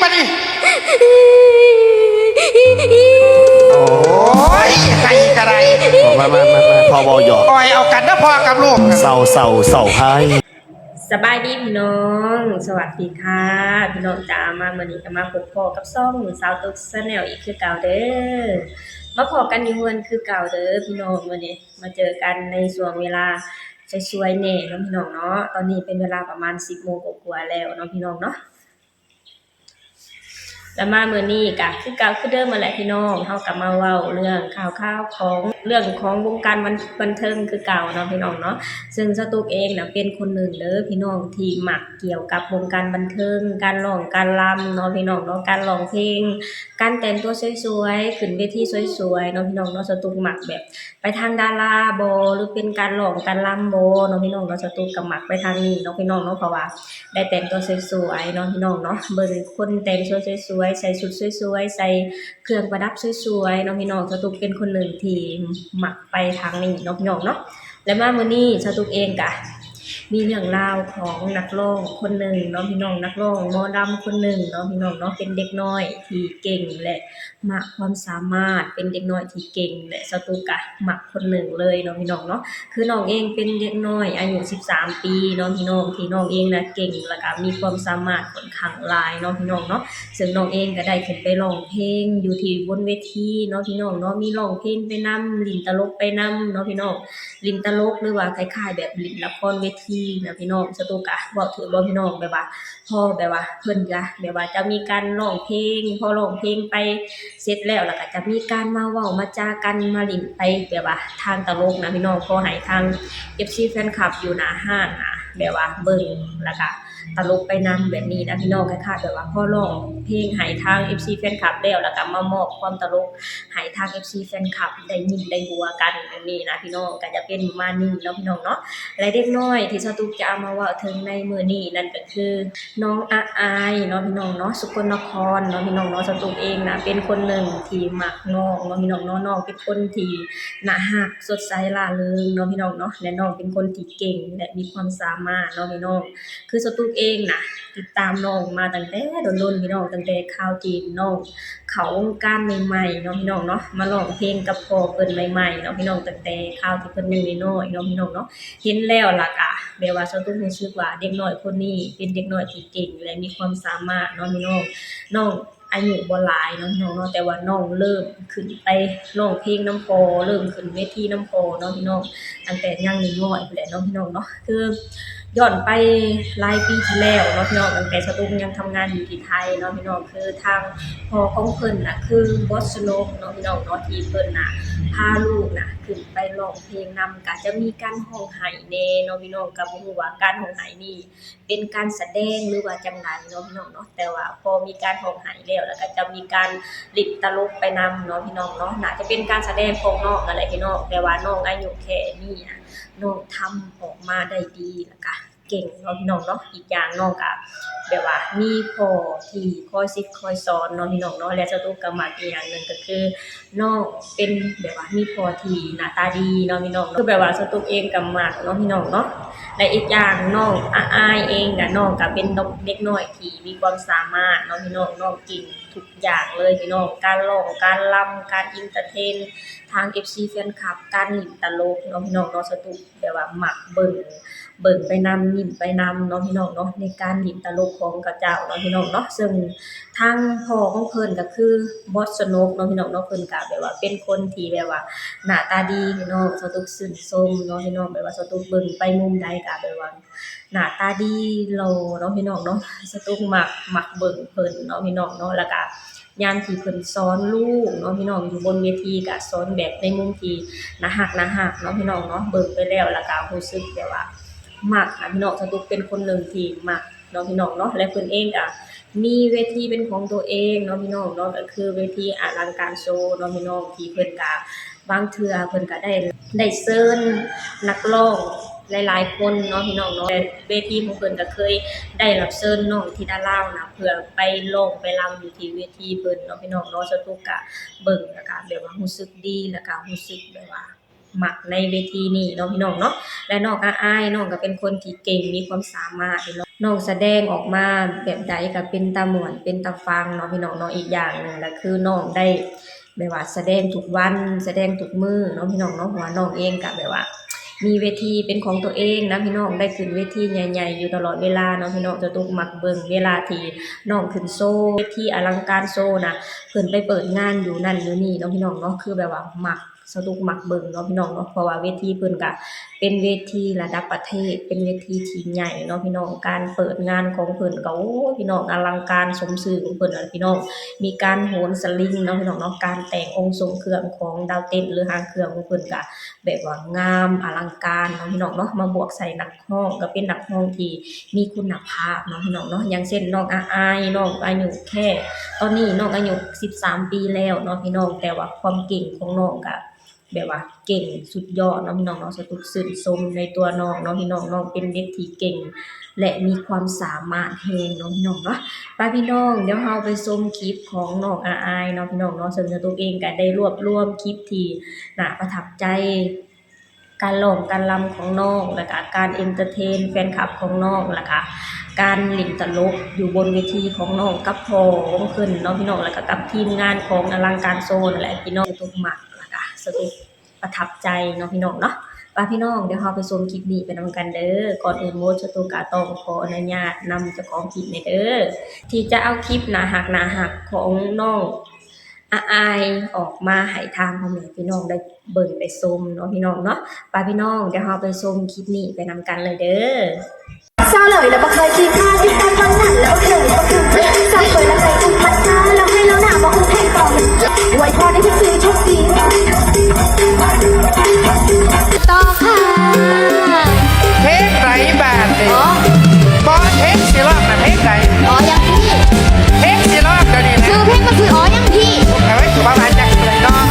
มาดิโอ้ยใครกระไรมาพอบอหยอกปล่อยเอากันนะพ่อกับลูกเสาไพ่สบายดีพี่น้องสวัสดีค่ะพี่น้องจ๋ามาเมื่อนี้ก็มาพบพ่อกับซ่องสาวตุ๊กชาแนลอีกคือเก่าเด้อมาพอกันอยู่เมือนคือเก่าเด้อพี่น้องเมื่อนี้มาเจอกันในช่วงเวลาสวยๆแน่เนาะพี่น้องเนาะตอนนี้เป็นเวลาประมาณ 10 โมงกว่าๆแล้วเนาะพี่น้องเนาะแล้วมาเมื่อนี้ก็คือเก่าคือเดิมมาแหละพี่น้องเฮากลับมาเว้าเรื่องข่าวของเรื่องของวงการบันเทิงคือเก่าเนาะพี่น้องเนาะซึ่งสตุ๊กเองน่ะเป็นคนหนึ่งเด้อพี่น้องที่มักเกี่ยวกับวงการบันเทิงการร้องการรำเนาะพี่น้องเนาะการร้องเพลงการแต่งตัวสวยๆขึ้นเวทีสวยๆเนาะพี่น้องเนาะสตุ๊กมักแบบไปทางดาราบ่หรือเป็นการร้องการรำบ่เนาะพี่น้องเนาะสตุ๊กก็มักไปทางนี้เนาะพี่น้องเนาะเพราะว่าได้แต่งตัวสวยๆเนาะพี่น้องเนาะเบิ่งคนแต่งตัวสวยๆใส่ชุดสวยๆใส่เครื่องประดับสวยๆเนาะพี่น้องสตุ๊กเป็นคนหนึ่งที่มักไปทางนี้เนาะพี่น้องเนาะและมามื้อนี้สตุ๊กเองก็มีเรื่องราวของนักร้องคนหนึ่งเนาะพี่น้องนักร้องหมอลำคนหนึ่งเนาะพี่น้องเนาะเป็นเด็กน้อยที่เก่งและมากความสามารถเป็นเด็กน้อยที่เก่งและสตุ๊กก็มักคนหนึ่งเลยเนาะพี่น้องเนาะคือน้องเองเป็นเด็กน้อยอายุ13ปีเนาะพี่น้องที่น้องเองน่ะเก่งแล้วก็มีความสามารถค่อนข้างหลายเนาะพี่น้องเนาะซึ่งน้องเองก็ได้ขึ้นไปร้องเพลงอยู่ที่บนเวทีเนาะพี่น้องเนาะมีร้องเพลงไปนำเล่นตลกไปนำเนาะพี่น้องเล่นตลกหรือว่าคล้ายๆแบบเล่นละครเวทีนะพี่น้องสตุ๊กก็เว้าถือบ่พี่น้องแบบว่าพอแบบว่าเพิ่นก็แบบว่าจะมีการร้องเพลงพอร้องเพลงไปเสร็จแล้วก็จะมีการมาเว้ามาจากันมาเล่นไปแบบว่าทางตลกนะพี่น้องพอให้ทาง FC แฟนคลับอยู่หน้าห้านน่ะแบบว่าเบิ่งแล้วก็ตลกไปนำแบบนี้นะพี่น้องคล้ายๆแบบว่าพอร้องเพลงให้ทาง FC แฟนคลับแล้วก็มามอบความตลกให้ทาง FC แฟนคลับได้ยิ้มได้หัวกันแบบนี้นะพี่น้องก็จะเป็นประมาณนี้เนาะพี่น้องเนาะและเด็กน้อยที่สตุ๊กจะเอามาเว้าถึงในมื้อนี้นั่นก็คือน้องอาอายเนาะพี่น้องเนาะสกลนครเนาะพี่น้องเนาะสตุ๊กเองน่ะเป็นคนหนึ่งที่มักน้องเนาะพี่น้องเนาะน้องเป็นคนที่น่ารักสดใสร่าเริงเนาะพี่น้องเนาะและน้องเป็นคนที่เก่งและมีความสามารถเนาะพี่น้องคือสตุ๊กเองน่ะติดตามน้องมาตั้งแต่โดนๆพี่น้องตั้งแต่ข่าวที่น้องเข้าวงการใหม่ๆเนาะพี่น้องเนาะมาร้องเพลงกับพ่อเพิ่นใหม่ๆเนาะพี่น้องตั้งแต่ข่าวที่เพิ่นยังน้อยๆเนาะพี่น้องเนาะเห็นแล้วล่ะก็แบบว่าสตุ๊กรู้สึกว่าเด็กน้อยคนนี้เป็นเด็กน้อยที่เก่งและมีความสามารถเนาะพี่น้องน้องอายุบ่หลายเนาะพี่น้องเนาะแต่ว่าน้องเริ่มขึ้นไปร้องเพลงนำพ่อเริ่มขึ้นเวทีนำพ่อเนาะพี่น้องตั้งแต่ยังน้อยๆพู้นแหละเนาะพี่น้องเนาะคือย้อนไปหลายปีที่แล้วเนาะพี่น้องตั้งแต่สตุ๊กยังทำงานอยู่ที่ไทยเนาะพี่น้องคือทางพ่อของเพิ่นน่ะคือบอสโนกเนาะพี่น้องเนาะที่เพิ่นน่ะพาลูกน่ะขึ้นไปร้องเพลงนำก็จะมีการร้องไห้แหน่เนาะพี่น้องก็บ่ฮู้ว่าการร้องไห้นี่เป็นการแสดงหรือว่าจั่งใดเนาะพี่น้องเนาะแต่ว่าพอมีการร้องไห้แล้วก็จะมีการเล่นตลกไปนำเนาะพี่น้องเนาะน่าจะเป็นการแสดงของน้องนั่นแหละพี่น้องแต่ว่าน้องอายุแค่นี้น่ะน้องทำออกมาได้ดีแล้วก็เก่งเนาะพี่น้องเนาะอีกอย่างน้องก็แบบว่ามีพ่อที่คอยซิคอยสอนเนาะพี่น้องเนาะและสตุ๊กก็มักอีกอย่างหนึ่งก็คือน้องเป็นแบบว่ามีพ่อที่หน้าตาดีเนาะพี่น้องคือแบบว่าสตุ๊กเองก็มักเนาะพี่น้องเนาะและอีกอย่างน้องอาอายเองก็น้องก็เป็นเด็กน้อยที่มีความสามารถเนาะพี่น้องน้องเก่งทุกอย่างเลยพี่น้องการร้องการรำการเอนเตอร์เทนทาง FC แฟนคลับการเล่นตลกเนาะพี่น้องเนาะสตุ๊กแบบว่ามักเบิ่งไปนำยิ้มไปนำเนาะพี่น้องเนาะในการเล่นตลกของเขาเจ้าเนาะพี่น้องเนาะซึ่งทางพ่อของเพิ่นก็คือบอสนกเนาะพี่น้องเนาะเพิ่นก็แบบว่าเป็นคนที่แบบว่าหน้าตาดีพี่น้องสตุ๊กชื่นชมเนาะพี่น้องแบบว่าสตุ๊กเบิ่งไปมุมใดก็แบบว่าหน้าตาดีหล่อเนาะพี่น้องเนาะสตุ๊กมักเบิ่งเพิ่นเนาะพี่น้องเนาะแล้วก็ยามที่เพิ่นสอนลูกเนาะพี่น้องอยู่บนเวทีก็สอนแบบในมุมที่น่ารักเนาะพี่น้องเนาะเบิ่งไปแล้วแล้วก็รู้สึกแบบว่ามักนะพี่น้องสตุ๊กเป็นคนหนึ่งที่มักเนาะพี่น้องเนาะและเพิ่นเองก็มีเวทีเป็นของตัวเองเนาะพี่น้องเนาะก็คือเวทีอลังการโชว์เนาะพี่น้องที่เพิ่นก็บางเทื่อเพิ่นก็ได้เชิญนักร้องหลายๆคนเนาะพี่น้องเนาะเวทีของเพิ่นก็เคยได้รับเชิญน้องธิดาลาวนะเพื่อไปร้องไปรำอยู่ที่เวทีเพิ่นเนาะพี่น้องเนาะสตุ๊กก็เบิ่งแล้วก็แบบว่ารู้สึกดีแล้วก็รู้สึกแบบว่ามักในเวทีนี้เนาะพี่น้องเนาะและน้องอาอายน้องก็เป็นคนที่เก่งมีความสามารถเนาะ น้องแสดงออกมาแบบใดก็เป็นตาม่วนเป็นตาฟังเนาะพี่น้องเนาะอีกอย่างหนึ่งก็คือน้องได้แบบว่าแสดงทุกวันแสดงทุกมื้อเนาะพี่น้องเนาะเพราะว่าน้องเองก็แบบว่ามีเวทีเป็นของตัวเองนะพี่น้องได้ขึ้นเวทีใหญ่ๆอยู่ตลอดเวลาเนาะพี่น้องจะต้องมักเบิ่งเวลาที่น้องขึ้นโชว์เวทีอลังการโชว์น่ะเพิ่นไปเปิดงานอยู่นั่นอยู่นี่เนาะพี่น้องเนาะคือแบบว่ามักสนุกมักเบิ่งเนาะพี่น้องเนาะเพราะว่าเวทีเพิ่นก็เป็นเวทีระดับประเทศเป็นเวทีที่ใหญ่เนาะพี่น้องการเปิดงานของเพิ่นก็โอ้พี่น้องอลังการสมชื่อของเพิ่นน่ะพี่น้องมีการโหนสลิงเนาะพี่น้องเนาะการแต่งองค์ทรงเครื่องของดาวเต้นหรือหางเครื่องของเพิ่นก็แบบว่างามอลังการเนาะพี่น้องเนาะมาบวกใส่นักร้องก็เป็นนักร้องที่มีคุณภาพเนาะพี่น้องเนาะอย่างเช่นน้องอาอายน้องอายุแค่ตอนนี้น้องอายุ13ปีแล้วเนาะพี่น้องแต่ว่าความเก่งของน้องก็แบบว่าเก่งสุดยอดเนาะพี่น้องเนาะสตุกชื่นชมในตัวน้องเนาะพี่น้องน้องเป็นเด็กที่เก่งและมีความสามารถแรงเนาะพี่น้องเนาะไปพี่น้องเดี๋ยวเราไปชมคลิปของน้องอาอายเนาะพี่น้องเนาะซึ่งสตุกเองก็ได้รวบรวมคลิปที่น่าประทับใจการร้องการรำของน้องแล้วก็การเอนเตอร์เทนแฟนคลับของน้องแล้วก็การเล่นตลกอยู่บนเวทีของน้องกับพ่อของเพิ่นเนาะพี่น้องแล้วก็กับทีมงานของอลังการโซนนั่นแหละพี่น้องสตุกมักแล้วก็สตุกประทับใจเนาะพี่น้องเนาะไปพี่น้องเดี๋ยวเราไปชมคลิปนี้ไปนำกันเด้อก่อนอื่นโมสตุกก็ต้องขออนุญาตนำเจ้าของคลิปนี่เด้อที่จะเอาคลิปหน้าหักของน้องอาอายออกมาให้ทางพ่อแม่พี่น้องได้เบิ่งได้ชมเนาะพี่น้องเนาะไปพี่น้องเดี๋ยวเราไปชมคลิปนี้ไปนำกันเลยเด้อ เศร้าเลยแล้วบ่เคยคิดค่าที่ใจบางนั้นแล้วเคยบ่คือเศร้าเคยแล้วเคยอุ้มมันช้าแล้วให้แล้วหน้าบ่อุ้มแทงต่อไว้พอได้ที่คือโชคดีต่อค่ะ เพลงไรบาทเลย อ๋อบ อเพลงสิรอบนะเพลงไร อ๋อยังพี่ เพลงสิรอบเดี๋ยวนี้นะ คือเพลงมันคืออ๋อยังพี่ เอาไว้ถือว่ามาจากเลยเนาะ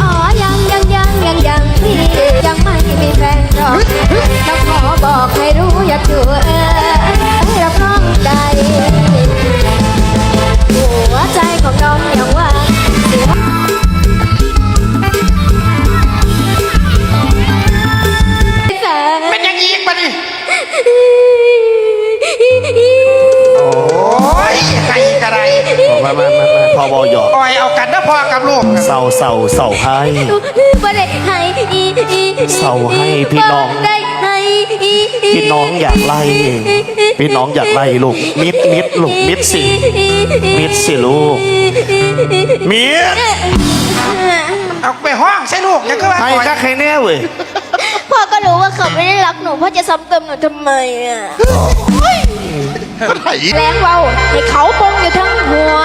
อ๋อยังพี่ยังไม่มีแฟนหรอกต้องขอบอกให้รู้อย่าเชื่อรับรองใจหัวใจของน้องยังว่างเป็นยังอีกปะนี่ โอ้ โอ้ยใครกระไร มาพอเบาหยอก ปล่อยเอากันนะพ่อกับลูก เศร้าให้ บ่ได้ให้ เศร้าให้พี่น้อง ได้ให้ พี่น้องอยากไล่พี่น้องอยากไล่ลูกมิดลูกมิดสิลูกมิด เอาไปห้องใช่ลูกยังก็ว่า ให้ ปล่อย ก็ใครแน่เว้ย พ่อก็รู้ว่าเขาไม่ได้รักหนูพ่อจะซ้ำเติมหนูทำไมอ่ะแรงเว้าให้เขาปงอยู่ทั้งหัว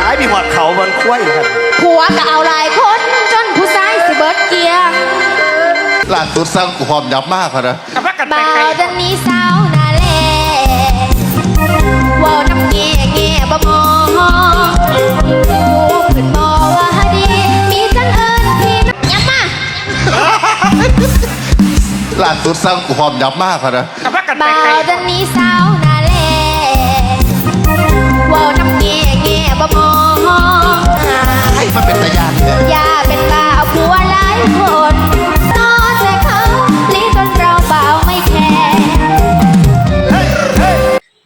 ไอ้พี่หมดเขามันคุ้ยครับ ผัวก็เอาหลายคนจนผู้ชายสิเบิดเกียร์ ล่าสุดสร้างความยับมากพอนะ เอาพักกันไป บ่า ไกล วดันนี้สาวนาแลเว้าน้ำแง่บ่มองหูขึ้นมอว่าดี มีจังเอิญพี่น้องยับมา ล่าสุดสร้างความยับมากพอนะ เอาพักกันไป บ่า ไกล วดันนี้สาวนาแลเว้าน้ำแง่บ่มอง ไอ้มันเป็นตะยานเนี่ย อย่าเป็นบ่าวผัวหลายคนต่อแต่เขาลีจนเราเบาไม่แคร์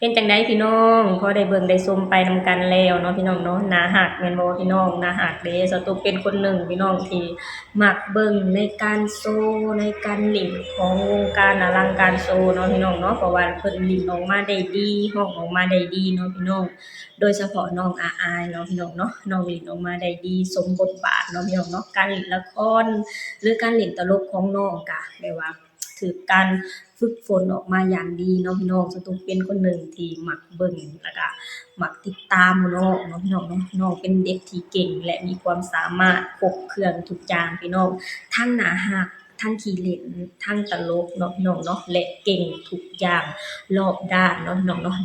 เป็นจังไดพี่น้องพอได้เบิ่งได้ชมไปนำกันแล้วเนาะพี่น้องเนาะน่าฮักแม่นบ่พี่น้องน่าฮักเด้สตุกเป็นคนหนึ่งพี่น้องที่มักเบิ่งในการโชว์ในการหลินของวงการอลังการโชว์เนาะพี่น้องเนาะเพราะว่าเพิ่นหลินออกมาได้ดีร้องออกมาได้ดีเนาะพี่น้องโดยเฉพาะน้องอาอายเนาะพี่น้องเนาะน้องหลินออกมาได้ดีสมบทบาทเนาะพี่น้องเนาะการหลินละครหรือการหลินตลกของน้องก็ได้ว่า ถือการฝึกฝนออกมาอย่างดีเนาะพี่น้องสตุกเป็นคนหนึ่งที่มักเบิ่งแล้วก็มักติดตามน้องเนาะพี่น้องเนาะน้องเป็นเด็กที่เก่งและมีความสามารถครบเครื่องทุกอย่างพี่น้องทั้งหน้าฮักทั้งขี้เล่นทั้งตลกเนาะพี่น้องเนาะและเก่งทุกอย่างรอบด้านเนาะพี่น้องเนาะ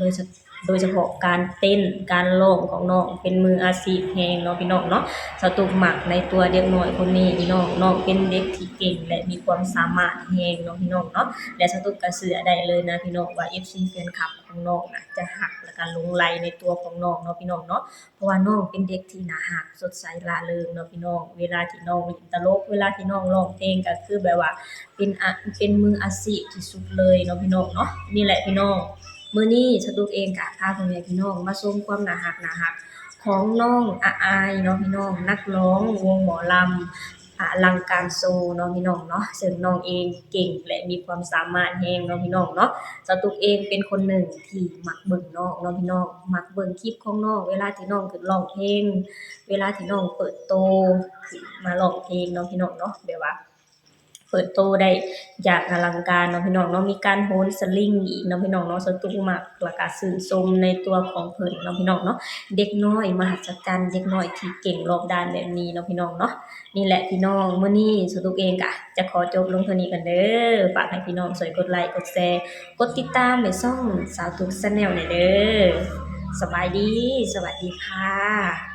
โดยเฉพาะการเต้นการร้องของน้องเป็นมืออาชีพแฮงเนาะพี่น้องเนาะสตุกมักในตัวเด็กน้อยคนนี้พี่น้องน้องเป็นเด็กที่เก่งและมีความสามารถแฮงเนาะพี่น้องเนาะและสตุกก็เชื่อได้เลยนะพี่น้องว่า FC แฟนคลับของน้องน่ะจะหักและก็หลงใหลในตัวของน้องเนาะพี่น้องเนาะเพราะว่าน้องเป็นเด็กที่น่ารักสดใสร่าเริงเนาะพี่น้องเวลาที่น้องเล่นตลกเวลาที่น้องร้องเพลงก็คือแบบว่าเป็นมืออาชีพที่สุดเลยเนาะพี่น้องเนาะนี่แหละพี่น้องมื้อนี้สตุกเองก็พาพ่อแม่พี่น้องมาชมความน่ารักของน้องอายเนาะพี่น้องนักร้องวงหมอลำอลังการโชว์เนาะพี่น้องเนาะซึ่งน้องเองเก่งและมีความสามารถแฮงเนาะพี่น้องเนาะสตุกเองเป็นคนหนึ่งที่มักเบิ่งน้องเนาะพี่น้องมักเบิ่งคลิปของน้องเวลาที่น้องขึ้นร้องเพลงเวลาที่น้องเปิดโตขึ้นมาร้องเพลงเนาะพี่น้องเนาะแบบว่าเปิดโตได้อย่างอลังการเนาะพี่น้องเนาะมีการโหนสลิงอีกเนาะพี่น้องเนาะสตุกมักแล้วก็ชื่นชมในตัวของเพิ่นเนาะพี่น้องเนาะเด็กน้อยมหัศจรรย์เด็กน้อยที่เก่งรอบด้านแบบนี้เนาะพี่น้องเนาะนี่แหละพี่น้องมื้อนี้สตุกเองก็จะขอจบลงเท่านี้กันเด้อฝากให้พี่น้องช่วยกดไลค์กดแชร์กดติดตามในช่องสาวตุก Channel หน่อยเด้อสบายดีสวัสดีค่ะ